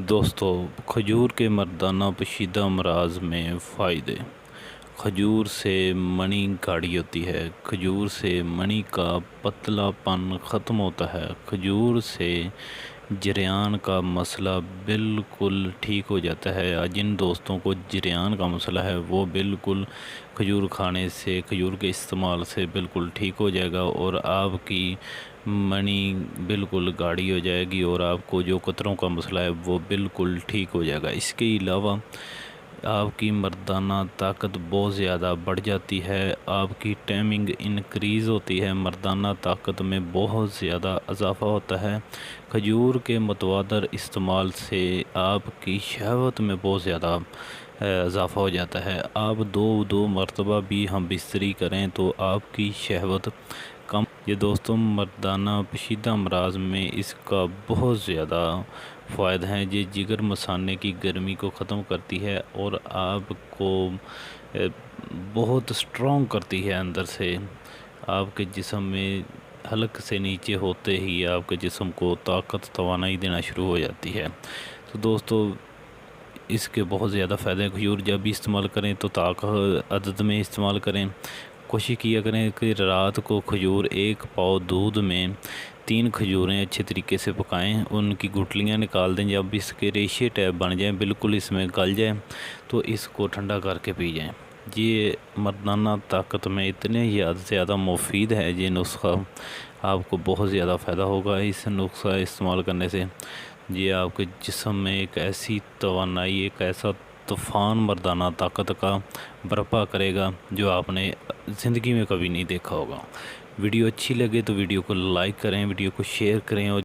دوستو، کھجور کے مردانہ پوشیدہ امراض میں فائدے۔ کھجور سے منی گاڑھی ہوتی ہے۔ کھجور سے منی کا پتلا پن ختم ہوتا ہے۔ کھجور سے جریان کا مسئلہ بالکل ٹھیک ہو جاتا ہے۔ جن دوستوں کو جریان کا مسئلہ ہے وہ بالکل کھجور کھانے سے، کھجور کے استعمال سے بالکل ٹھیک ہو جائے گا، اور آپ کی منی بالکل گاڑھی ہو جائے گی، اور آپ کو جو قطروں کا مسئلہ ہے وہ بالکل ٹھیک ہو جائے گا۔ اس کے علاوہ آپ کی مردانہ طاقت بہت زیادہ بڑھ جاتی ہے، آپ کی ٹائمنگ انکریز ہوتی ہے، مردانہ طاقت میں بہت زیادہ اضافہ ہوتا ہے۔ کھجور کے متواتر استعمال سے آپ کی شہوت میں بہت زیادہ اضافہ ہو جاتا ہے۔ آپ دو مرتبہ بھی ہم بستری کریں تو آپ کی شہوت کم۔ یہ دوستوں، مردانہ پوشیدہ امراض میں اس کا بہت زیادہ فائدہ ہیں۔ یہ جگر مثانے کی گرمی کو ختم کرتی ہے اور آپ کو بہت سٹرونگ کرتی ہے اندر سے۔ آپ کے جسم میں حلق سے نیچے ہوتے ہی آپ کے جسم کو طاقت توانائی دینا شروع ہو جاتی ہے۔ تو دوستو، اس کے بہت زیادہ فائدے ہیں۔ کھجور جب بھی استعمال کریں تو طاقت عدد میں استعمال کریں۔ کوشش کیا کریں کہ رات کو کھجور 1 پاؤ دودھ میں 3 کھجوریں اچھے طریقے سے پکائیں، ان کی گٹلیاں نکال دیں۔ جب اس کے ریشے ٹائپ بن جائیں، بالکل اس میں گل جائیں، تو اس کو ٹھنڈا کر کے پی جائیں۔ یہ مردانہ طاقت میں اتنے زیادہ مفید ہے۔ یہ نسخہ آپ کو بہت زیادہ فائدہ ہوگا اس نسخہ استعمال کرنے سے۔ یہ آپ کے جسم میں ایک ایسی توانائی، ایک ایسا طوفان مردانہ طاقت کا برپا کرے گا جو آپ نے زندگی میں کبھی نہیں دیکھا ہوگا۔ ویڈیو اچھی لگے تو ویڈیو کو لائک کریں، ویڈیو کو شیئر کریں، اور